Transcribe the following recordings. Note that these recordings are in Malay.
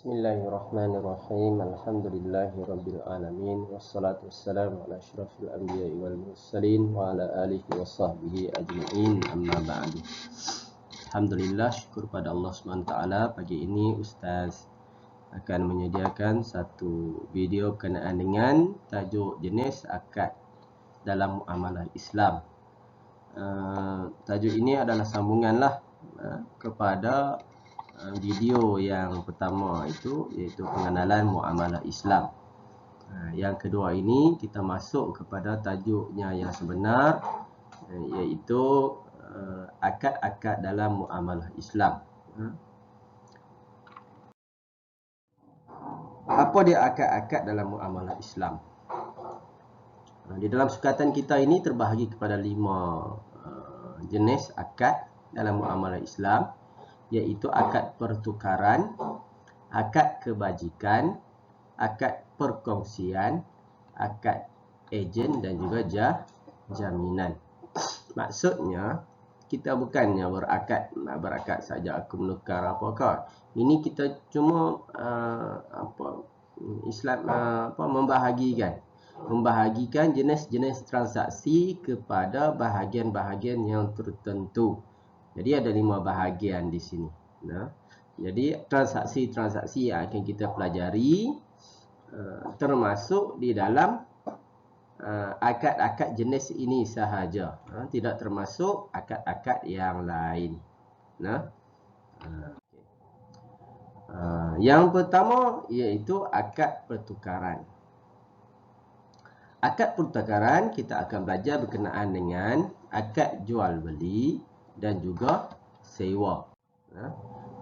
Bismillahirrahmanirrahim. Alhamdulillahirabbil alamin wassalatu wassalamu ala asyrafil anbiya'i wal mursalin wa ala alihi washabbihi ajma'in. Amma ba'du. Alhamdulillah, syukur pada Allah SWT. Pagi ini Ustaz akan menyediakan satu video berkenaan dengan tajuk jenis akad dalam muamalah Islam. Tajuk ini adalah sambunganlah kepada video yang pertama itu, iaitu pengenalan muamalah Islam. Yang kedua ini kita masuk kepada tajuknya yang sebenar, iaitu akad-akad dalam muamalah Islam. Apa dia akad-akad dalam muamalah Islam? Di dalam sukatan kita ini terbahagi kepada 5 jenis akad dalam muamalah Islam, iaitu akad pertukaran, akad kebajikan, akad perkongsian, akad ejen dan juga jaminan. Maksudnya kita bukannya berakad saja aku menukar apakah. Ini kita cuma membahagikan jenis-jenis transaksi kepada bahagian-bahagian yang tertentu. Jadi ada 5 bahagian di sini. Jadi transaksi-transaksi yang akan kita pelajari termasuk di dalam akad-akad jenis ini sahaja. Tidak termasuk akad-akad yang lain. Yang pertama iaitu akad pertukaran. Akad pertukaran kita akan belajar berkenaan dengan akad jual beli dan juga sewa.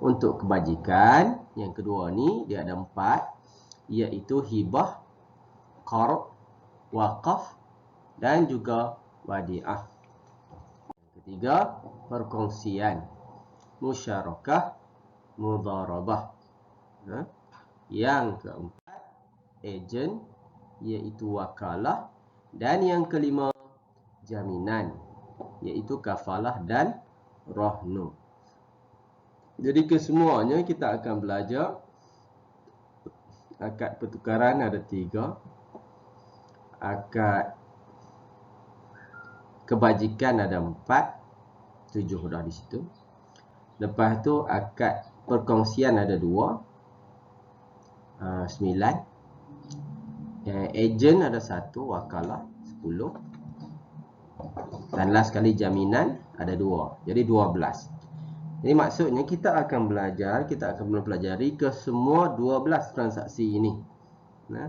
Untuk kebajikan yang kedua ni dia ada 4, iaitu hibah, qard, waqaf dan juga wadiah. Yang ketiga perkongsian, musyarakah, mudharabah. Yang keempat ejen, iaitu wakalah, dan yang kelima jaminan, iaitu kafalah dan rahnu. Jadi kesemuanya kita akan belajar. Akad pertukaran ada 3, akad kebajikan ada 4, 7 dah di situ. Lepas tu akad perkongsian ada 2, 9. Ejen ada 1, wakalah 10. Dan last sekali jaminan ada 2. Jadi 12. Jadi maksudnya kita akan mempelajari ke semua 12 transaksi ini.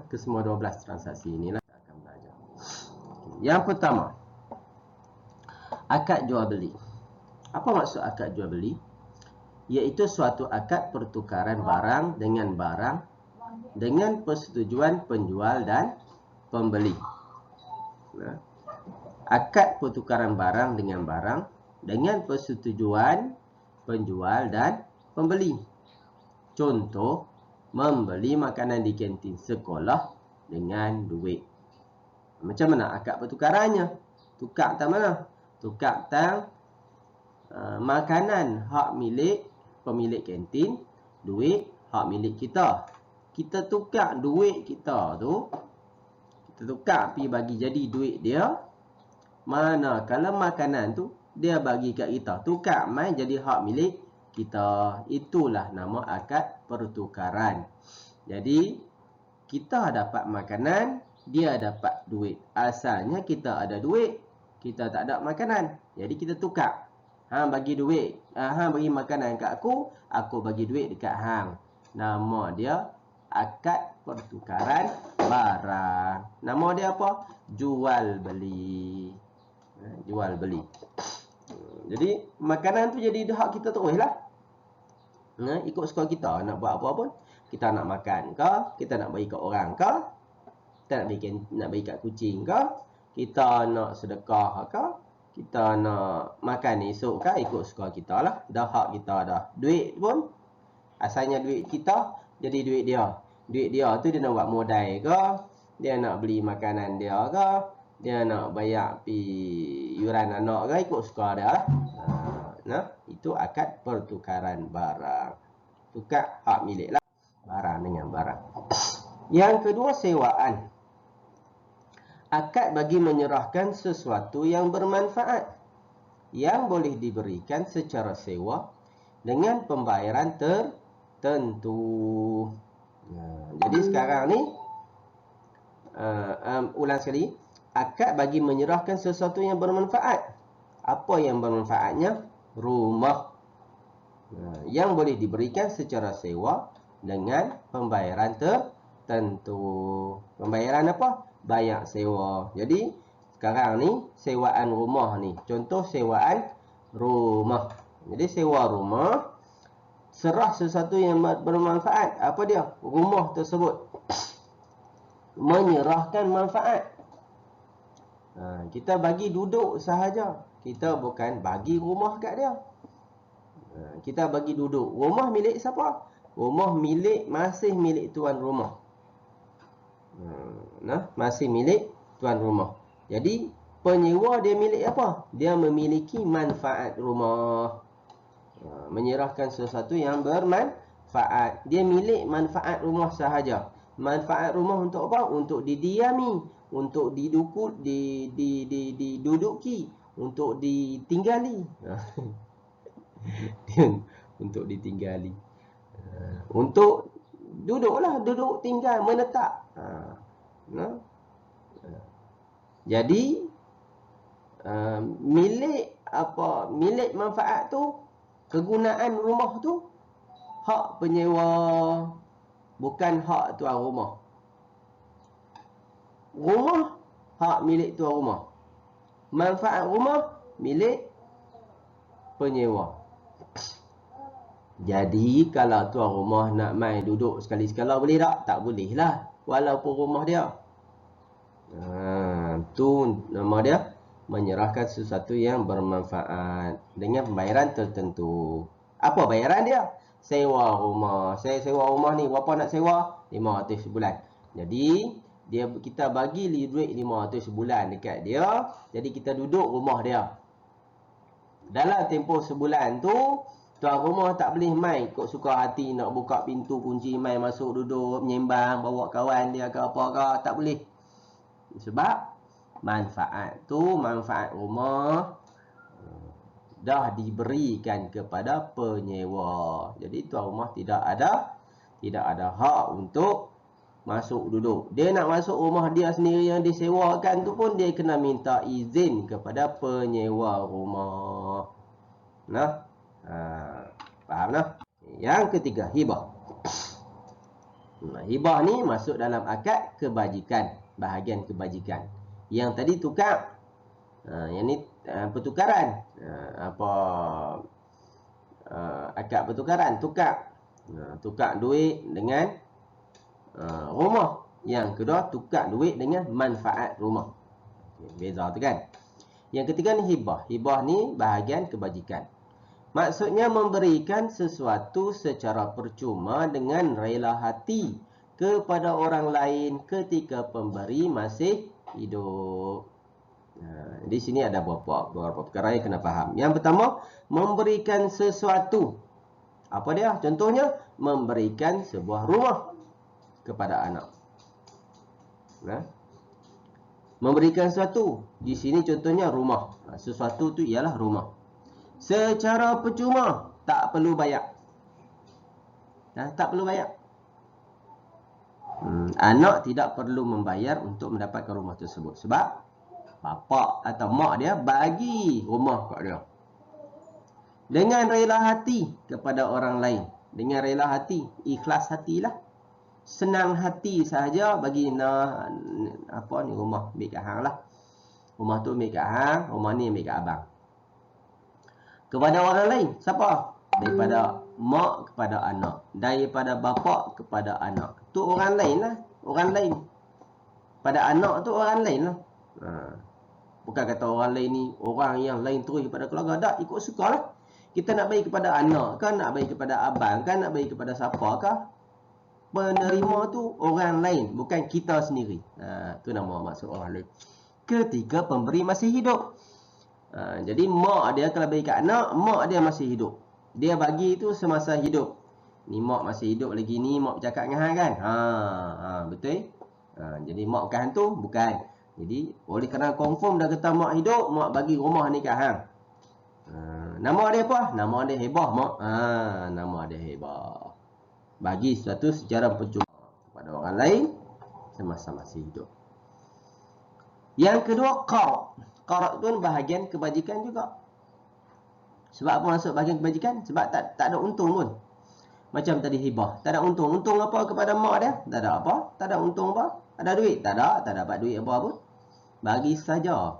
Ke semua 12 transaksi inilah kita akan belajar. Yang pertama, akad jual beli. Apa maksud akad jual beli? Iaitu suatu akad pertukaran barang dengan persetujuan penjual dan pembeli. Akad pertukaran barang dengan persetujuan penjual dan pembeli. Contoh, membeli makanan di kantin sekolah dengan duit. Macam mana akad pertukarannya? Tukar tang mana? Tukar tang makanan hak milik pemilik kantin, duit hak milik kita. Kita tukar duit kita tu, kita tukar pergi bagi jadi duit dia. Manakala makanan tu dia bagi kat kita, tukar mai jadi hak milik kita. Itulah nama akad pertukaran. Jadi kita dapat makanan, dia dapat duit. Asalnya kita ada duit, kita tak ada makanan. Jadi kita tukar. Hang bagi duit, hang bagi makanan kat aku bagi duit dekat hang. Nama dia akad pertukaran barang. Nama dia apa? Jual beli. Jual beli. Jadi makanan tu jadi hak kita terus lah. Ikut suka kita nak buat apa pun. Kita nak makan ke, kita nak bagi kat orang ke, kita nak bagi kat kucing ke, kita nak sedekah ke, kita nak makan esok ke, ikut suka kita lah. Dah hak kita dah. Duit pun asalnya duit kita jadi duit dia. Duit dia tu dia nak buat modal ke, dia nak beli makanan dia ke, dia nak bayar pi yuran anak ke, ikut suka dia lah. Itu akad pertukaran barang. Tukar hak milik lah. Barang dengan barang. Yang kedua, sewaan. Akad bagi menyerahkan sesuatu yang bermanfaat yang boleh diberikan secara sewa dengan pembayaran tertentu. Jadi sekarang ni ulang sekali. Akad bagi menyerahkan sesuatu yang bermanfaat. Apa yang bermanfaatnya? Rumah. Yang boleh diberikan secara sewa dengan pembayaran tertentu. Pembayaran apa? Bayar sewa. Jadi sekarang ni sewaan rumah ni. Contoh sewaan rumah. Jadi sewa rumah, serah sesuatu yang bermanfaat. Apa dia? Rumah tersebut menyerahkan manfaat. Kita bagi duduk sahaja. Kita bukan bagi rumah kat dia. Kita bagi duduk. Rumah milik siapa? Rumah masih milik tuan rumah. Masih milik tuan rumah. Jadi penyewa dia milik apa? Dia memiliki manfaat rumah. Menyerahkan sesuatu yang bermanfaat. Dia milik manfaat rumah sahaja. Manfaat rumah untuk apa? Untuk didiami, untuk diduduki, untuk ditinggali. Untuk ditinggali. Untuk duduklah, duduk tinggal, menetap. Jadi milik manfaat tu, kegunaan rumah tu hak penyewa, bukan hak tuan rumah. Rumah hak milik tuan rumah. Manfaat rumah milik penyewa. Jadi kalau tuan rumah nak main duduk sekali-sekala boleh tak? Tak boleh lah. Walaupun rumah dia. Tu nama dia menyerahkan sesuatu yang bermanfaat dengan pembayaran tertentu. Apa bayaran dia? Sewa rumah. Saya sewa rumah ni, berapa nak sewa? 500 sebulan. Jadi kita bagi duit 500 sebulan dekat dia. Jadi kita duduk rumah dia. Dalam tempoh sebulan tu, tuan rumah tak boleh main ikut suka hati, nak buka pintu kunci main masuk duduk menyembang, bawa kawan dia ke apa ke, tak boleh. Sebab manfaat rumah dah diberikan kepada penyewa. Jadi tuan rumah tidak ada hak untuk masuk duduk. Dia nak masuk rumah dia sendiri yang disewakan tu pun dia kena minta izin kepada penyewa rumah. Faham nah? Yang ketiga, hibah. Hibah ni masuk dalam akad kebajikan, bahagian kebajikan. Yang tadi tukar, yang ni pertukaran. Akad pertukaran, tukar duit dengan rumah. Yang kedua, tukar duit dengan manfaat rumah. Beza tu kan. Yang ketiga ni hibah. Hibah ni bahagian kebajikan. Maksudnya memberikan sesuatu secara percuma dengan rela hati kepada orang lain ketika pemberi masih hidup. Di sini ada beberapa perkara yang kena faham. Yang pertama, memberikan sesuatu. Apa dia? Contohnya, memberikan sebuah rumah kepada anak. Memberikan sesuatu. Di sini contohnya rumah. Sesuatu tu ialah rumah. Secara percuma, tak perlu bayar. Tak perlu bayar. Anak tidak perlu membayar untuk mendapatkan rumah tersebut. Sebab bapa atau mak dia bagi rumah kat dia. Dengan rela hati kepada orang lain. Dengan rela hati, ikhlas hatilah. Senang hati sahaja bagi ni rumah ambil kat hang lah. Rumah tu ambil kat hang, rumah ni ambil kat abang. Kepada orang lain, siapa? Daripada mak kepada anak, daripada bapa kepada anak. Tu orang lain lah, orang lain. Pada anak tu orang lain lah. Bukan kata orang lain ni orang yang lain terus kepada keluarga. Tak, ikut suka lah. Kita nak bagi kepada anak kan, nak bagi kepada abang kan, nak bagi kepada siapa kah? Penerima tu orang lain, bukan kita sendiri. Tu nama maksud orang lain. Ketika pemberi masih hidup. Jadi mak dia kalau bagi kat anak, mak dia masih hidup. Dia bagi itu semasa hidup. Ni mak masih hidup lagi ni, mak bercakap dengan hang kan? Betul? Jadi mak bukan hantu? Bukan. Jadi oleh kerana confirm dah kata mak hidup, mak bagi rumah ni kat hang. Nama dia apa? Nama dia Hebah, mak. Nama dia Hebah. Bagi sesuatu secara percuma kepada orang lain semasa masih hidup. Yang kedua, qard. Qard tu bahagian kebajikan juga. Sebab apa masuk bahagian kebajikan? Sebab tak ada untung pun. Macam tadi hibah, tak ada untung. Untung apa kepada mak dia? Tak ada apa? Tak ada untung apa? Ada duit? Tak ada, tak dapat duit apa pun. Bagi saja.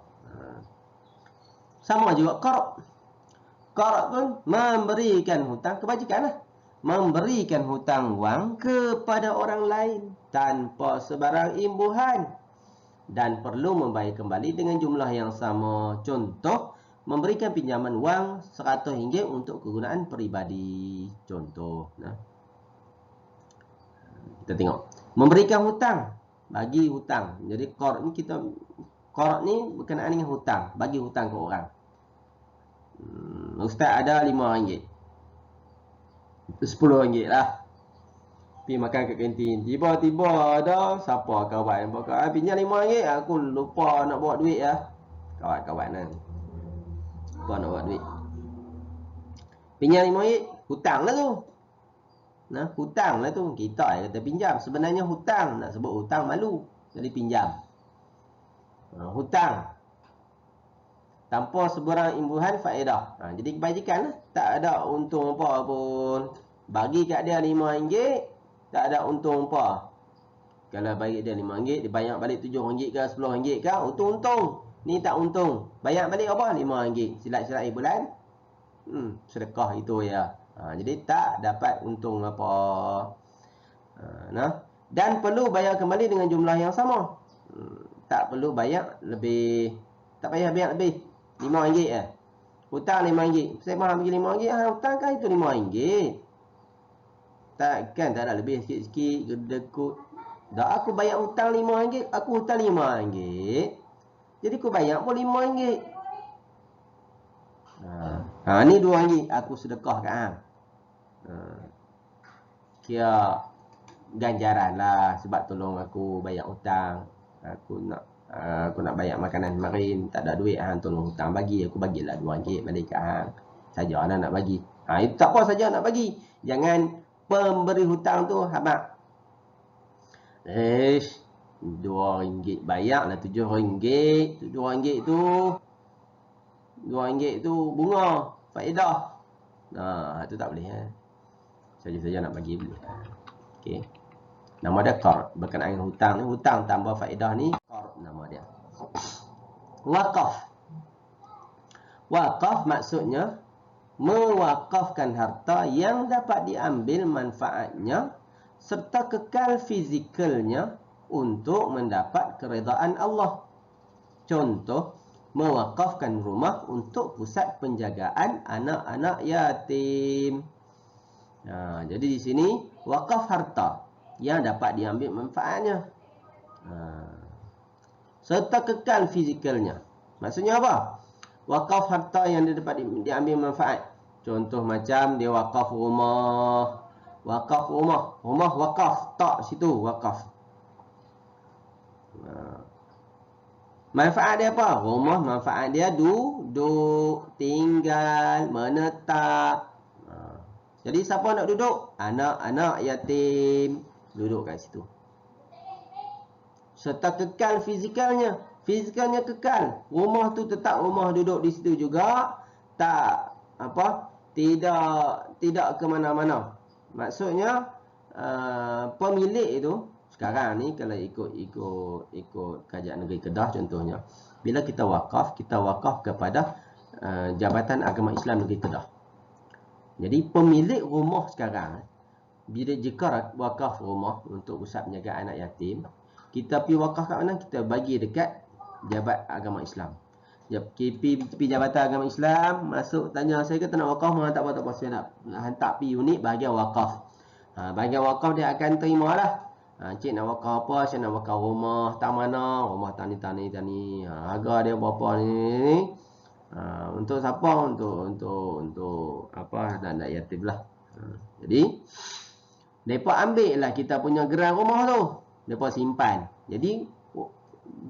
Sama juga qard. Qard pun memberikan hutang, kebajikan lah. Memberikan hutang wang kepada orang lain tanpa sebarang imbuhan dan perlu membayar kembali dengan jumlah yang sama. Contoh, memberikan pinjaman wang RM100 untuk kegunaan peribadi. Contoh. Kita tengok. Memberikan hutang. Bagi hutang. Jadi qard ni berkenaan dengan hutang. Bagi hutang ke orang. Ustaz ada RM5. RM10 lah. Pergi makan kat kantin. Tiba-tiba ada siapa kawan. Pinjam RM5. Aku lupa nak bawa duit lah. Kawan-kawan kan. Lupa nak bawa duit. Pinjam RM5. Hutang lah tu. Hutang lah tu. Kita kata pinjam. Sebenarnya hutang. Nak sebut hutang malu. Jadi pinjam. Hutang. Tanpa sebarang imbuhan faedah. Jadi kebajikan lah. Tak ada untung apa pun. Bagi kat dia RM5. Tak ada untung apa. Kalau bagi dia RM5, dia bayar balik RM7 ke RM10 ke, untung-untung. Ni tak untung. Bayar balik apa? RM5. Silat-silat bulan. Sedekah itu ya. Jadi tak dapat untung apa. Dan perlu bayar kembali dengan jumlah yang sama. Tak perlu bayar lebih. Tak payah bayar lebih. RM5 eh. Hutang RM5. Saya faham bagi RM5. Hutang kan itu RM5. Takkan tak ada lebih sikit-sikit gedekut. Dah aku bayar hutang RM5, aku hutang RM5. Jadi aku bayar pun RM5. Ni RM2 aku sedekah kat hang. Kira ganjaran lah sebab tolong aku bayar hutang. Aku nak bayar makanan kemarin, tak ada duit, hang tolong hutang bagi, aku bagilah RM2 balik kat hang. Sajalah nak bagi. Itu tak apa saja nak bagi. Jangan pemberi hutang tu habaq. RM2 bayar lah RM7. RM2 tu bunga, faedah. Itu tak boleh. Saja-saja nak bagi boleh. Okey. Nama dia qard. Berkenaan dengan hutang ni, hutang tambah faedah ni qard nama dia. Waqaf. Waqaf maksudnya mewakafkan harta yang dapat diambil manfaatnya serta kekal fizikalnya untuk mendapat keredaan Allah. Contoh, mewakafkan rumah untuk pusat penjagaan anak-anak yatim. Jadi di sini wakaf harta yang dapat diambil manfaatnya serta kekal fizikalnya. Maksudnya apa? Wakaf harta yang dapat diambil manfaat. Contoh macam dia wakaf rumah. Wakaf rumah. Rumah wakaf. Tak situ wakaf. Manfaat dia apa? Rumah manfaat dia duduk, tinggal, menetap. Jadi siapa nak duduk? Anak-anak yatim. Duduk kat situ. Serta kekal fizikalnya. Fizikalnya kekal. Rumah tu tetap rumah duduk di situ juga. Tidak ke mana-mana. Maksudnya pemilik itu sekarang ni kalau ikut kerajaan negeri Kedah contohnya, bila kita wakaf kepada Jabatan Agama Islam Negeri Kedah. Jadi pemilik rumah sekarang, jika wakaf rumah untuk pusat penjagaan anak yatim, kita pergi wakaf kat mana? Kita bagi dekat Jabat Agama Islam. Pergi Jabatan Agama Islam, masuk tanya, saya kata nak wakaf, tak apa, saya nak hantar pergi unit bahagian wakaf. Bahagian wakaf dia akan terima lah. Cik nak wakaf apa? Saya nak wakaf rumah, tak mana? Rumah tani. Harga dia berapa ni? Untuk siapa? Untuk apa? Anak yatim lah. Jadi mereka ambil lah kita punya geran rumah tu, mereka simpan. Jadi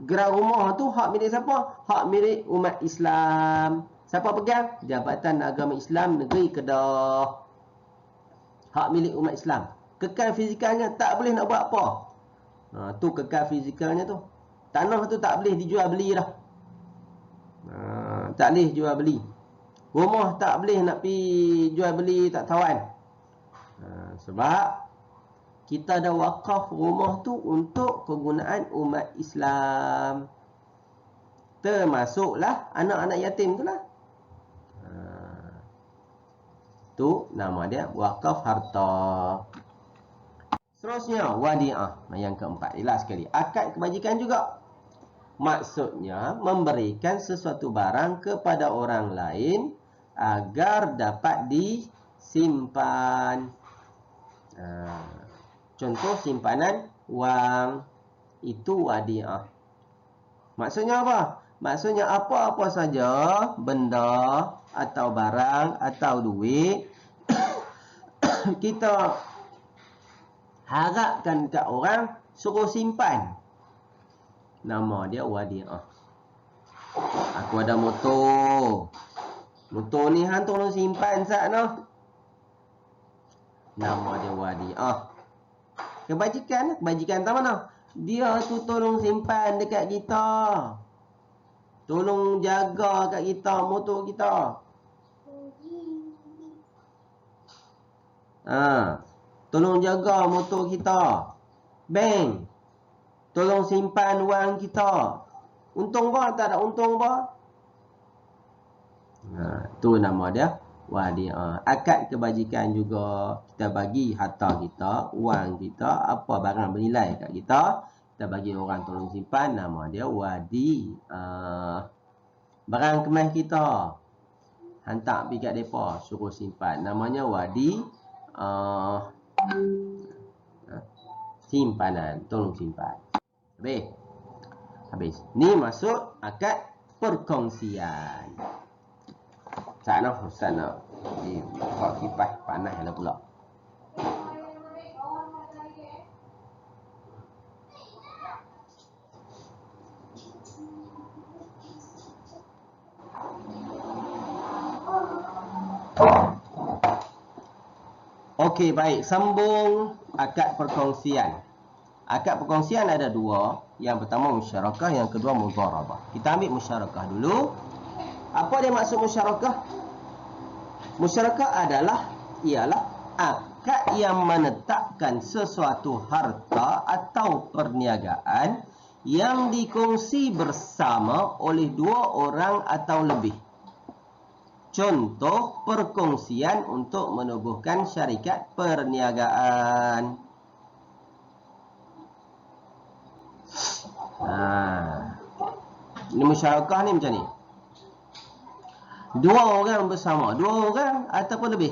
geran rumah tu hak milik siapa? Hak milik umat Islam. Siapa pegang? Jabatan Agama Islam Negeri Kedah. Hak milik umat Islam. Kekal fizikalnya, tak boleh nak buat apa. Tu kekal fizikalnya tu. Tanah tu tak boleh dijual beli dah. Tak boleh jual beli. Rumah tak boleh nak pergi jual beli, tak tawan. Sebab kita dah wakaf rumah tu untuk kegunaan umat Islam. Termasuklah anak-anak yatim tu lah. Tu nama dia wakaf harta. Seterusnya wadi'ah. Yang keempat, jelas sekali, akad kebajikan juga. Maksudnya memberikan sesuatu barang kepada orang lain agar dapat disimpan. Contoh simpanan wang, itu wadi'ah. Maksudnya apa? Maksudnya apa-apa saja benda atau barang atau duit kita harapkan kat orang suruh simpan, nama dia wadi'ah. Aku ada motor. Motor ni hang tolong simpan sat noh. Nama dia wadi'ah. Kebajikan tak mana? Dia tu tolong simpan dekat kita. Tolong jaga kat kita motor kita. Tolong jaga motor kita. Bank, tolong simpan wang kita. Untung apa? Tak ada untung apa? Tu nama dia wadi'ah. Akad kebajikan juga. Kita bagi harta kita, wang kita, apa barang bernilai kat kita, kita bagi orang tolong simpan, nama dia wadi'ah. Barang kemas kita hantar pergi kat depa, suruh simpan, namanya wadi'ah. Simpanan, tolong simpan. Habis. Ni masuk akad perkongsian. Ustaz nak buka kipas panas lah pula. Okey, baik. Sambung akad perkongsian. Akad perkongsian ada dua. Yang pertama musyarakah, yang kedua mudharabah. Kita ambil musyarakah dulu. Apa dia maksud musyarakah? Musyarakah ialah akad yang menetapkan sesuatu harta atau perniagaan yang dikongsi bersama oleh dua orang atau lebih. Contoh perkongsian untuk menubuhkan syarikat perniagaan. Ini musyarakah ni macam ni. Dua orang bersama, dua orang ataupun lebih.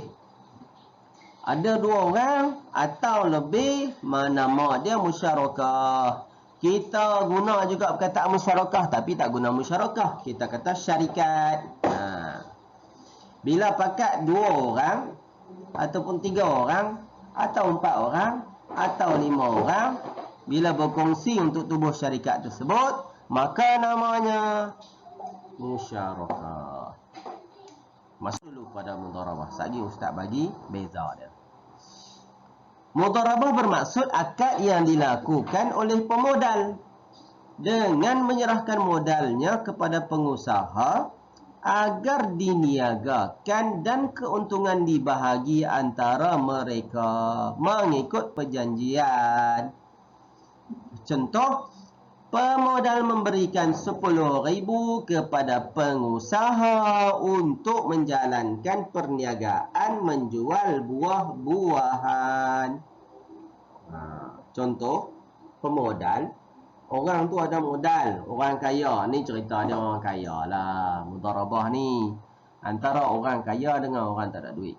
Ada dua orang atau lebih, nama dia musyarakah. Kita guna juga perkataan musyarakah, tapi tak guna musyarakah. Kita kata syarikat. Bila pakat dua orang ataupun tiga orang atau empat orang atau lima orang, bila berkongsi untuk tubuh syarikat tersebut, maka namanya musyarakah. Masuk dulu pada mudharabah. Sekejap Ustaz bagi beza dia. Mudharabah bermaksud akad yang dilakukan oleh pemodal dengan menyerahkan modalnya kepada pengusaha agar diniagakan dan keuntungan dibahagi antara mereka mengikut perjanjian. Contoh, pemodal memberikan 10,000 kepada pengusaha untuk menjalankan perniagaan menjual buah-buahan. Contoh, pemodal. Orang tu ada modal, orang kaya. Ni cerita dia orang kaya lah. Mudharabah ni antara orang kaya dengan orang tak ada duit.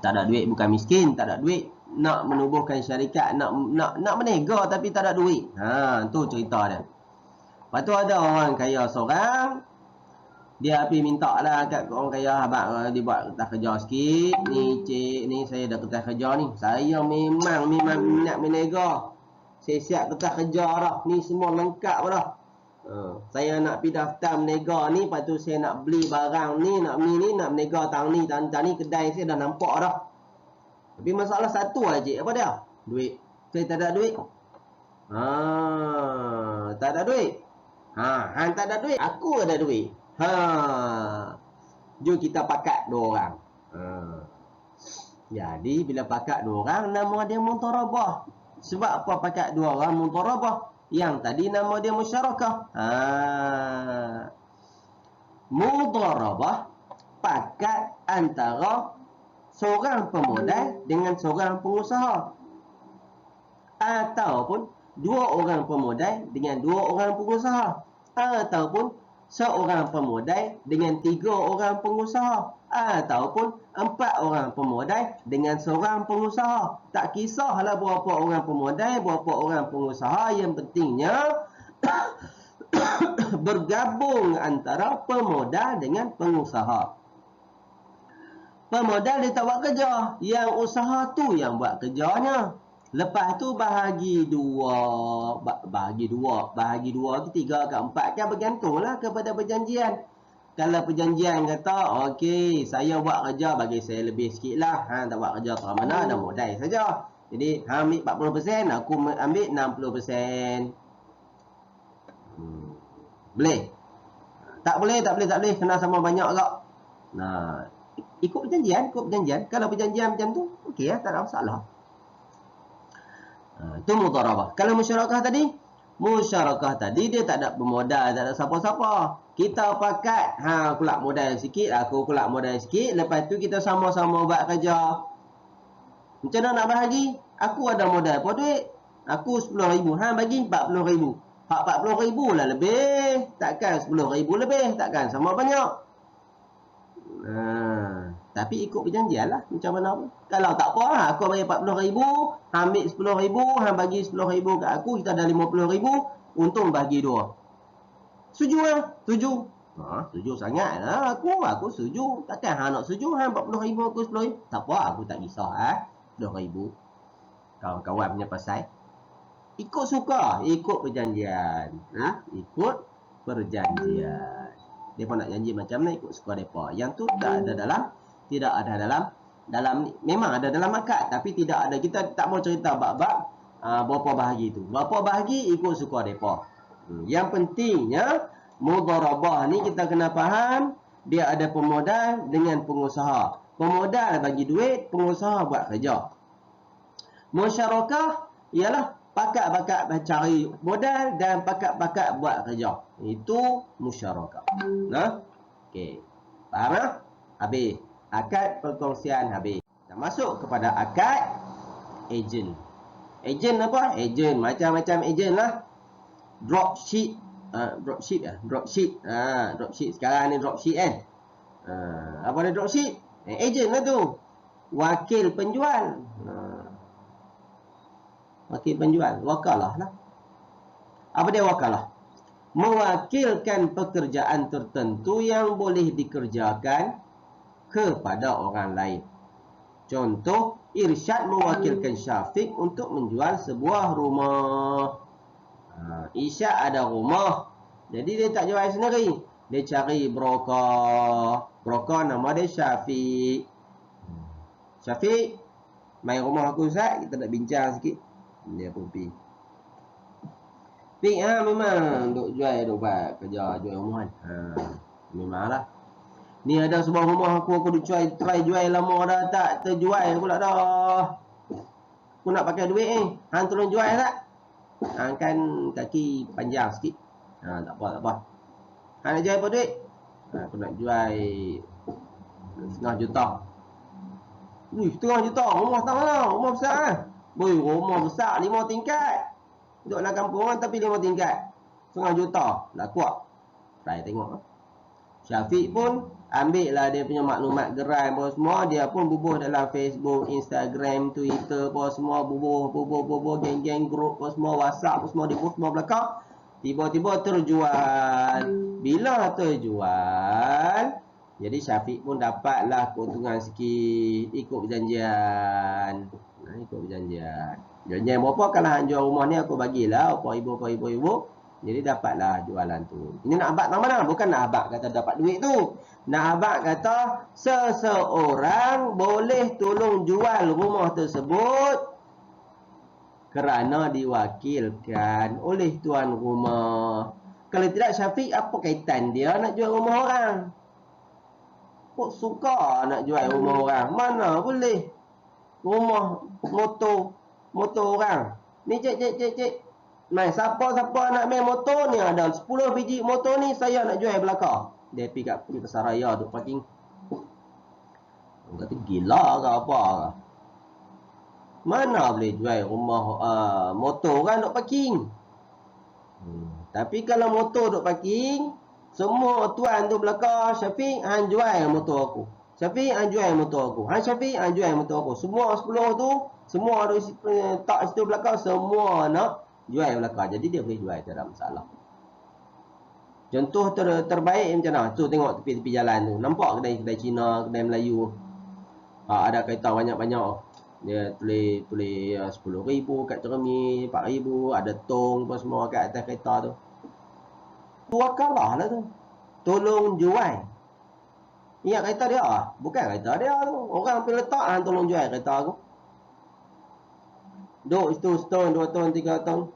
Tak ada duit bukan miskin, tak ada duit nak menubuhkan syarikat, nak berniaga tapi tak ada duit. Tu cerita dia. Lepas tu ada orang kaya seorang, Dia pergi minta lah kat orang kaya, abang dia buat kertas kerja sikit. Ni cik ni saya dah kertas kerja ni. Saya memang minat menega. Saya siap kertas kerja dah. Ni semua lengkap dah. Saya nak pergi daftar menega ni, lepas tu saya nak beli barang ni, nak menega tahun ni kedai saya dah nampak dah. Tapi masalah satu lah cik, apa dia? Duit. Saya tak ada duit. Tak ada duit. Han tak ada duit, aku ada duit. Jom kita pakat dua orang. Jadi bila pakat dua orang, nama dia mudharabah. Sebab apa pakat dua orang mudharabah? Yang tadi nama dia musyarakah. Mudharabah pakat antara seorang pemodal dengan seorang pengusaha, ataupun dua orang pemodal dengan dua orang pengusaha, ataupun seorang pemodal dengan tiga orang pengusaha, ataupun empat orang pemodal dengan seorang pengusaha. Tak kisahlah berapa orang pemodal, berapa orang pengusaha, yang pentingnya bergabung antara pemodal dengan pengusaha. Pemodal dia tak buat kerja, yang usaha tu yang buat kerjanya. Lepas tu bahagi dua ke tiga ke empat, kan bergantunglah kepada perjanjian. Kalau perjanjian kata, okey, saya buat kerja, bagi saya lebih sikit lah. Tak buat kerja ke mana, dah modal saja. Jadi, ambil 40%, aku ambil 60%. Boleh? Tak boleh. Kena sama banyak tak? Nah, ikut perjanjian. Kalau perjanjian macam tu, okey lah, tak ada masalah. Itu mudharabah. Kalau musyarakah tadi dia tak ada bermodal, tak ada siapa-siapa. Kita pakat, aku nak modal sikit, aku pula modal sikit, lepas tu kita sama-sama buat kerja. Macam mana nak bahagi? Aku ada modal apa duit? Aku 10,000, bagi 40,000. 40,000 lah lebih, takkan 10,000 lebih, takkan sama banyak. Tapi ikut perjanjian lah, macam mana pun. Kalau tak apa lah, aku bagi 40,000, ambil 10,000, bagi 10,000 kat aku, kita ada 50,000, untung bagi dua. Setuju lah? Setuju? Setuju sangat lah. Aku setuju. Takkan nak setuju, 40,000, aku 10,000. Tak apa, aku tak kisah 10,000. Kawan-kawan punya pasal. Ikut suka, ikut perjanjian. Ikut perjanjian. Mereka nak janji macam mana, ikut suka mereka. Yang tu tidak ada dalam memang ada dalam akad, tapi tidak ada, kita tak mau cerita bab-bab berapa bahagi tu. Berapa bahagi ikut suka mereka. Yang pentingnya mudharabah ni kita kena faham, dia ada pemodal dengan pengusaha. Pemodal bagi duit, pengusaha buat kerja. Musyarakah ialah pakat-pakat cari modal dan pakat-pakat buat kerja. Itu musyarakah. Okey. Faham tak? Habis. Akad perkongsian habis. Kita masuk kepada akad ejen. Ejen apa? Ejen. Macam-macam ejen lah. Dropship. Dropship. Sekarang ni dropship kan? Apa dia dropship? Ejen lah tu. Wakil penjual. Wakil penjual. Wakalah lah. Apa dia wakalah? Mewakilkan pekerjaan tertentu yang boleh dikerjakan kepada orang lain. Contoh, Irsyad mewakilkan Syafiq untuk menjual sebuah rumah. Irsyad ada rumah, jadi dia tak jual sendiri. Dia cari broker. Broker nama dia Syafiq. Syafiq, main rumah aku Ustaz, kita nak bincang sikit. Dia pun pergi. Memang duk jual, duk buat kerja jual rumah kan. Memanglah. Ni ada sebuah rumah aku duk try jual lama dah, tak terjual pula dah. Aku nak pakai duit ni. Hang tolong jual tak? Kan kaki panjang sikit. Tak apa. Hang nak jual apa duit? Aku nak jual 1,5 juta. Wih, 1,5 juta. Rumah tak mana? Rumah besar kan? Rumah besar 5 tingkat. Duduk dalam kampung tapi 5 tingkat. 1,5 juta. Lah kuat. Try tengok. Syafiq pun ambil lah dia punya maklumat gerai apa semua. Dia pun bubuh dalam Facebook, Instagram, Twitter apa semua. Bubuh, geng-geng, grup apa semua, WhatsApp apa semua. Dia pun semua belakang. Tiba-tiba terjual. Bila terjual, jadi Syafiq pun dapatlah keuntungan sikit. Ikut perjanjian. Ikut perjanjian. Janjian berapa kalau hang jual rumah ni aku bagilah apa ibu. Jadi dapatlah jualan tu. Ini nak abad mana? Bukan nak abad kata dapat duit tu. Nak abad kata seseorang boleh tolong jual rumah tersebut kerana diwakilkan oleh tuan rumah. Kalau tidak Syafiq, apa kaitan dia nak jual rumah orang? Kok suka nak jual rumah orang? Mana boleh. Rumah motor orang. Ni cik. Mai siapa nak main motor ni, ada 10 biji motor ni saya nak jual belakang. Dia pergi kat pasar raya tu parking. Orang kata gila ke apa ke? Mana boleh jual rumah motor orang duk parking. Tapi kalau motor duk parking, semua tuan tu belakang Syafiq hang jual motor aku. Syafiq hang jual motor aku. Syafiq hang jual motor aku. Semua 10 tu, semua ada tak situ belakang semua nak jual belakang. Jadi dia boleh jual, tak ada masalah. Contoh terbaik macam mana? Tu tengok tepi-tepi jalan tu. Nampak kedai Cina, kedai Melayu. Ada kereta banyak-banyak. Dia tulis 10,000 kat cermin, 4,000, ada tong apa semua kat atas kereta tu. Tu akalah lah tu. Tolong jual. Ingat kereta dia? Bukan kereta dia tu. Orang pergi letak tolong jual kereta aku. Duk situ setahun, 2 tahun, 3 tahun.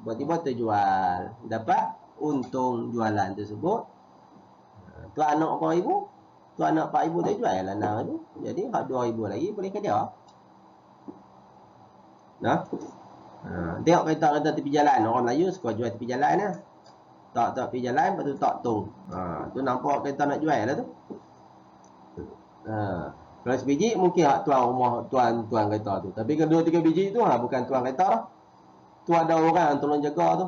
Tiba-tiba terjual. Dapat untung jualan tersebut. Tuan anak 4,000. Tuan anak 4,000 dia jual lanang tu. Jadi hak 2,000 lagi boleh ke dia. Nah. Tengok kereta tepi jalan. Orang Melayu suka jual tepi jalan lah. Tak tepi jalan, lepas tu tak tong. Tu nampak kereta nak jual lah tu. Kalau sebiji mungkin hak tuan rumah, tuan kereta tu. Tapi kalau 2-3 biji tu bukan tuan kereta lah. Tu ada orang tolong jaga tu.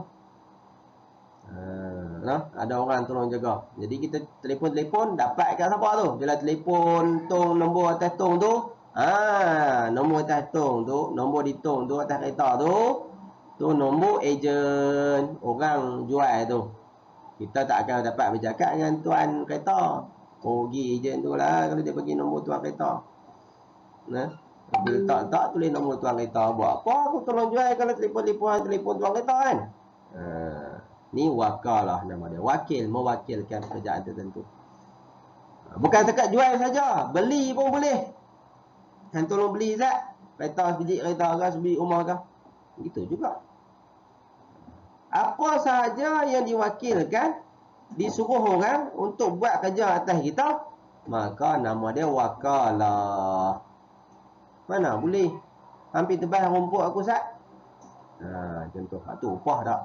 Ada orang tolong jaga. Jadi kita telefon dapat kat siapa tu. Bila telefon tong nombor atas tong tu, nombor atas tong tu, nombor di tong tu atas kereta tu nombor ejen orang jual tu. Kita tak akan dapat bercakap dengan tuan kereta. Pergi ejen tu lah kalau dia bagi nombor tuan kereta. Bila tak tulis nombor tuan kereta. Buat apa aku tolong jual kalau telefon tuan kereta kan? Ni wakalah nama dia. Wakil, mewakilkan pekerjaan tertentu. Bukan sekat jual saja, beli pun boleh. Kan tolong beli zat. Kereta sebiji kereta ke, sebiji rumah ke. Gitu juga. Apa sahaja yang diwakilkan, disuruh orang untuk buat kerja atas kita, maka nama dia wakalah. Mana boleh. Hampir tebas rumput aku sat. Contoh. Tu upah tak.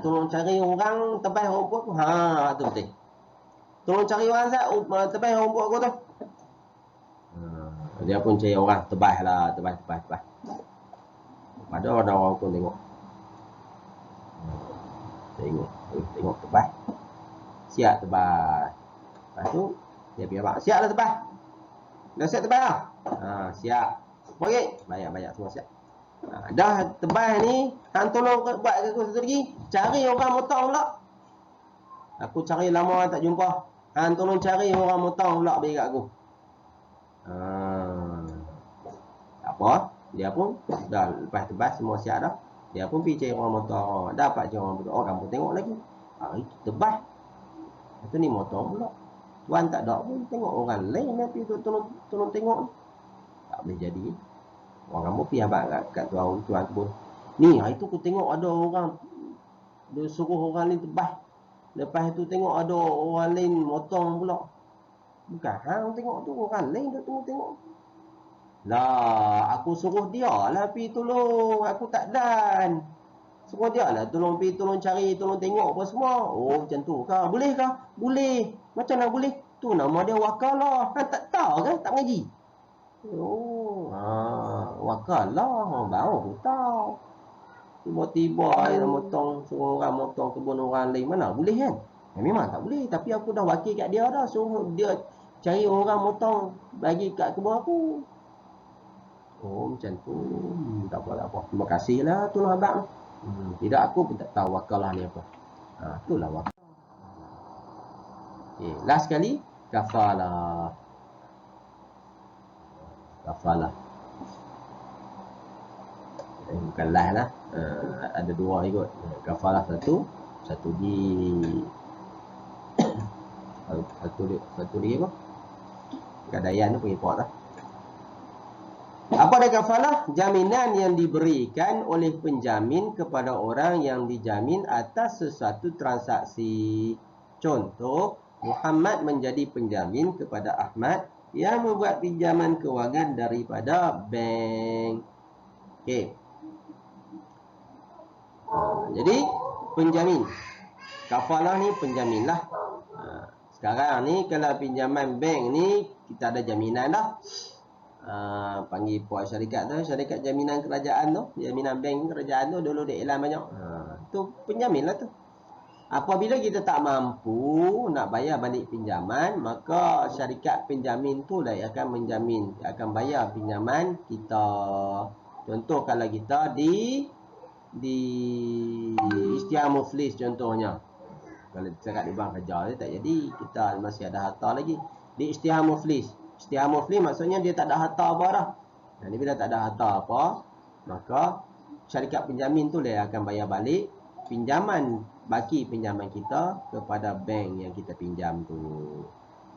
Tolong cari orang tebas rumput aku. Tu betul. Tolong cari orang sat tebas rumput aku tu. Dia pun cari orang tebas lah. Tebas. Ada orang pun tengok. Tengok tebas. Siap tebas. Lepas tu dia pergi abang. Siap lah tebas. Dah siap tebas lah. Siap. Bagi. Banyak semua siap. Dah tebas ni, hang tolong buat aku satu lagi. Cari orang motong pula. Aku cari lama tak jumpa. Hang tolong cari orang motong pula bagi kat aku. Tak apa. Dia pun dah lepas tebas semua siap dah. Dia pun pergi cari orang motong. Dapat cari orang motong. Orang pun tengok lagi. Itu tebas. Itu ni motong pula. Tuan tak ada pun tengok orang lain nanti tolong tengok. Tak boleh jadi. Orang kamu pergi abang kat tuan kebun. Ni, itu aku tengok ada orang. Dia suruh orang lain tebas. Lepas tu tengok ada orang lain motong pula. Bukan hang tengok tu, orang lain dia tengok. Lah, aku suruh dia lah pergi tolong. Aku tak dan. Suruh dia lah tolong cari, tolong tengok apa semua. Oh, macam tu kah? Boleh kah? Boleh. Macam mana boleh? Tu nama dia wakalah. Hang tak tahu kan? Tak mengaji. Wakalah. Baru aku tahu. Tiba-tiba suruh orang motong kebun orang lain. Mana boleh kan? Memang tak boleh. Tapi aku dah wakil kat dia dah. Suruh dia cari orang motong bagi kat kebun aku. Oh macam tu. Tak apa, tak apa. Terima kasihlah tolong abang. Tidak, aku pun tak tahu wakalah ni apa. Itulah wakal. Okay, last sekali kafalah. Kafalah. Bukan last lah. Ada dua ikut. Kafalah satu di satu di apa? Gadaian tu pergi pot lah. Apa dia kafalah? Jaminan yang diberikan oleh penjamin kepada orang yang dijamin atas sesuatu transaksi. Contoh, Muhammad menjadi penjamin kepada Ahmad yang membuat pinjaman kewangan daripada bank. Okey. Jadi penjamin. Kafalah ni penjamin lah. Sekarang ni kalau pinjaman bank ni kita ada jaminan dah. Panggil puak syarikat tu, syarikat jaminan kerajaan tu, jaminan bank kerajaan tu dulu dia iklan banyak. Tu penjamin lah tu. Apabila kita tak mampu nak bayar balik pinjaman, maka syarikat penjamin tu lah yang akan menjamin, akan bayar pinjaman kita. Contoh kalau kita di istiar muflis contohnya. Kalau cakap di bank kerja dia tak jadi, kita masih ada harta lagi. Di istiar muflis. Istiar muflis maksudnya dia tak ada harta apa dah. Dan bila tak ada harta apa, maka syarikat penjamin tu dia akan bayar balik pinjaman, baki pinjaman kita kepada bank yang kita pinjam tu.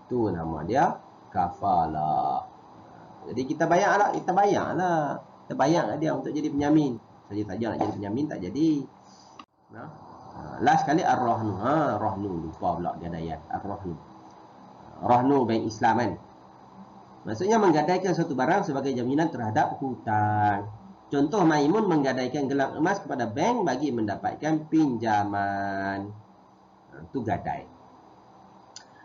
Tu nama dia kafalah. Jadi kita bayarlah, kita bayar kat dia untuk jadi penjamin. Saja nak jadi penjamin tak jadi. Last sekali ar-rahnu. Rahnu lupa pula gadaian. Ar-rahnu. Rahnu bank Islam kan. Maksudnya menggadaikan satu barang sebagai jaminan terhadap hutang. Contoh Maimun menggadaikan gelang emas kepada bank bagi mendapatkan pinjaman. Itu gadai.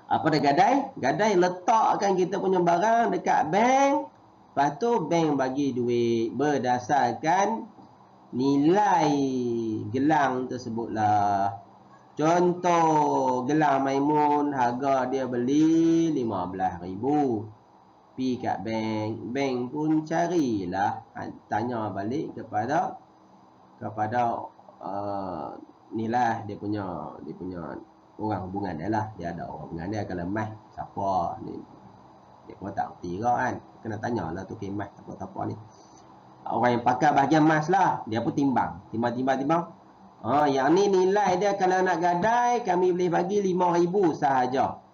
Apa dia gadai? Gadai letakkan kita punya barang dekat bank. Lepas tu bank bagi duit berdasarkan nilai gelang tersebutlah. Contoh gelang Maimun harga dia beli 15,000. Pi kat bank, bank pun carilah, tanya balik kepada nilai dia punya orang hubungan dia lah. Dia ada orang hubungan dia, kalau emas siapa ni dia pun tak erti ke kan, kena tanyalah tu ke emas siapa ni, orang yang pakai bahagian emas lah. Dia pun timbang. Yang ni nilai dia kalau nak gadai kami boleh bagi 5,000 sahaja.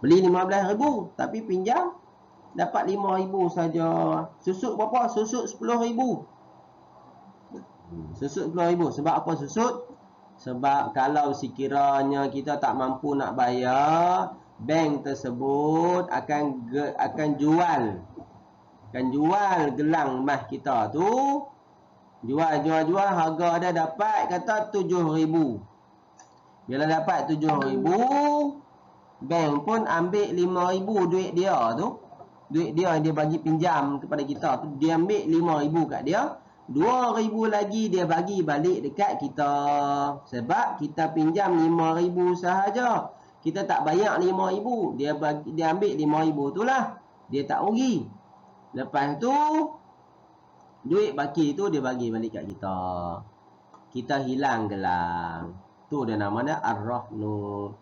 Beli 15,000 tapi pinjam dapat 5,000 saja. Susut berapa? Susut 10,000. Susut 10,000. Sebab apa susut? Sebab kalau sekiranya kita tak mampu nak bayar, bank tersebut akan jual gelang emas kita tu. Jual harga dia dapat kata 7,000. Bila dapat 7,000, bank pun ambil 5,000 duit dia tu. Duit dia yang dia bagi pinjam kepada kita tu, dia ambil 5,000 kat dia. 2,000 lagi dia bagi balik dekat kita. Sebab kita pinjam 5,000 sahaja. Kita tak bayar 5,000. Dia ambil 5,000 tu lah. Dia tak rugi. Lepas tu duit baki tu dia bagi balik kat kita. Kita hilang gelang. Tu dia namanya ar-rahnu.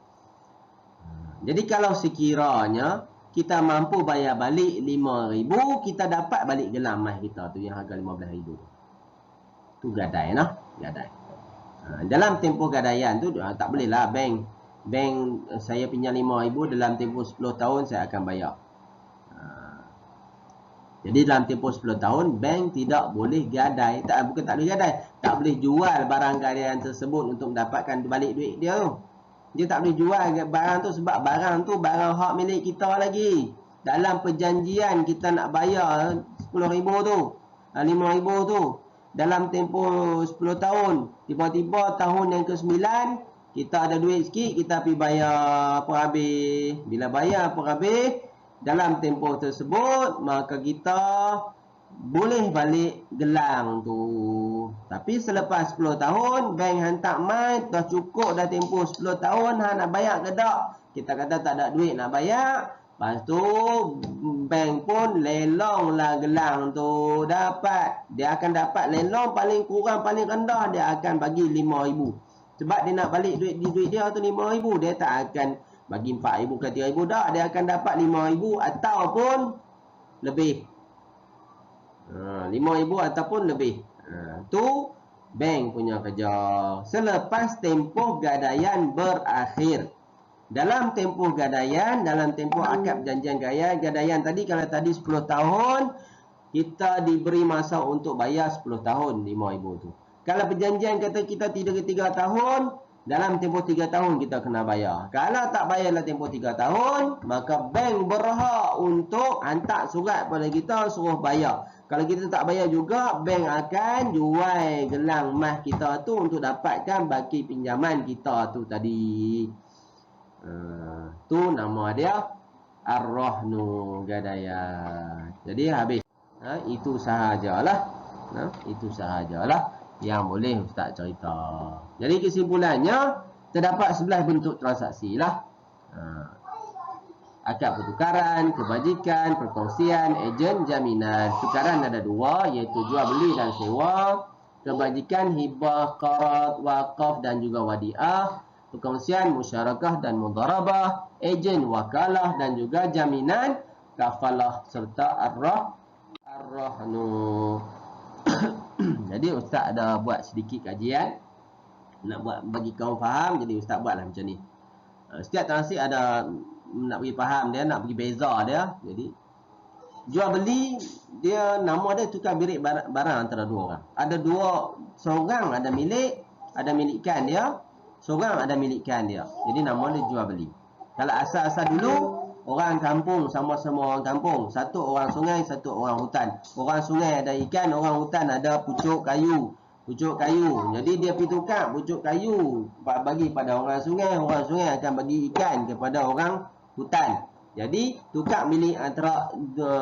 Jadi kalau sekiranya kita mampu bayar balik 5,000, kita dapat balik gelang emas kita tu yang harga 15,000. Tu gadai nah, gadai. Dalam tempoh gadaian tu tak boleh lah bank saya pinjam 5,000 dalam tempoh 10 tahun saya akan bayar. Jadi dalam tempoh 10 tahun bank tidak boleh gadai, bukan tak boleh gadai, tak boleh jual barang gadaian tersebut untuk mendapatkan balik duit dia tu. Dia tak boleh jual barang tu sebab barang tu barang hak milik kita lagi. Dalam perjanjian kita nak bayar 10,000 tu, 5,000 tu dalam tempoh 10 tahun. Tiba-tiba tahun yang ke-9 kita ada duit sikit, kita pergi bayar apa habis. Bila bayar apa habis, dalam tempoh tersebut maka kita boleh balik gelang tu. Tapi selepas 10 tahun bank hantar mai, dah cukup dah tempoh 10 tahun nak bayar ke tak? Kita kata tak ada duit nak bayar, Lepas tu bank pun lelong lah gelang tu dapat. Dia akan dapat lelong paling kurang paling rendah dia akan bagi 5,000. Sebab dia nak balik duit dia tu 5,000. Dia tak akan bagi 4,000 ke 3,000 dah. Dia akan dapat 5,000 ataupun lebih. 5,000 ataupun lebih. Tu bank punya kerja. Selepas tempoh gadaian berakhir. Dalam tempoh gadaian, dalam tempoh akad perjanjian gadaian tadi, kalau tadi 10 tahun, kita diberi masa untuk bayar 10 tahun 5,000 tu. Kalau perjanjian kata kita 3 tahun, dalam tempoh 3 tahun kita kena bayar. Kalau tak bayar dalam tempoh 3 tahun, maka bank berhak untuk hantar surat pada kita suruh bayar. Kalau kita tak bayar juga, bank akan jual gelang emas kita tu untuk dapatkan baki pinjaman kita tu tadi. Tu nama dia Ar-Rahnu Gadaian. Jadi habis. Itu sahajalah. Itu sahajalah yang boleh Ustaz cerita. Jadi kesimpulannya, terdapat 11 bentuk transaksi lah. Akad pertukaran, kebajikan, perkongsian, ejen, jaminan. Tukaran ada 2, iaitu jual beli dan sewa. Kebajikan, hibah, qarat, waqaf dan juga wadiah. Perkongsian, musyarakah dan mudharabah, ejen, wakalah dan juga jaminan, kafalah serta ar-rahnu. Jadi Ustaz ada buat sedikit kajian nak buat bagi kaum faham, jadi Ustaz buatlah macam ni. Setiap transaksi ada nak bagi faham dia, nak bagi beza dia. Jadi jual beli dia, nama dia tukar birik barang antara dua orang. Ada dua, seorang ada milikan dia, seorang ada milikan dia. Jadi nama dia jual beli. Kalau asal-asal dulu, orang kampung sama-sama orang kampung. Satu orang sungai, satu orang hutan. Orang sungai ada ikan, orang hutan ada pucuk kayu. Jadi dia pergi tukar pucuk kayu bagi pada orang sungai akan bagi ikan kepada orang hutan. Jadi tukar milik antara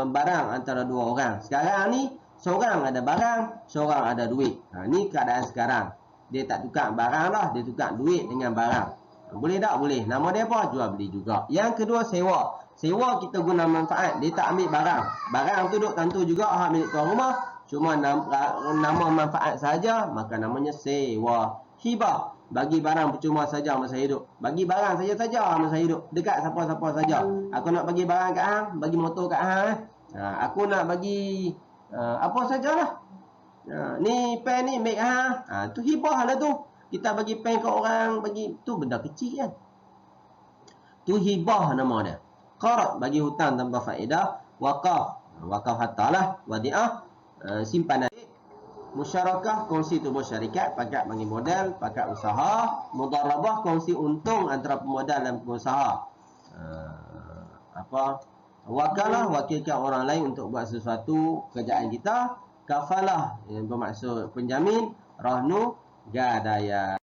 barang antara dua orang. Sekarang ni seorang ada barang, seorang ada duit. Ni keadaan sekarang. Dia tak tukar barang lah, dia tukar duit dengan barang. Boleh tak? Boleh. Nama dia apa? Jual beli juga. Yang kedua, sewa. Sewa kita guna manfaat. Dia tak ambil barang. Barang tu duk tentu juga hak milik tuan rumah. Cuma nama manfaat saja, maka namanya sewa. Hibah. Bagi barang percuma saja masa hidup. Bagi barang saja masa hidup. Dekat siapa-siapa saja. Aku nak bagi barang kat hang, bagi motor kat hang. Aku nak bagi apa sajalah. Ni pen ni make tu hibah lah tu. Kita bagi pen ke orang, bagi tu benda kecil kan. Tu hibah nama dia. Qarat bagi hutang tanpa faedah, waqaf harta lah, wadiah simpanan. Musyarakah kongsi tubuh syarikat, pakat bagi modal, pakat usaha. Mudharabah kongsi untung antara pemodal dan pengusaha. Wakalah wakilkan orang lain untuk buat sesuatu kerjaan kita. Kafalah yang bermaksud penjamin. Rahnu gadaian.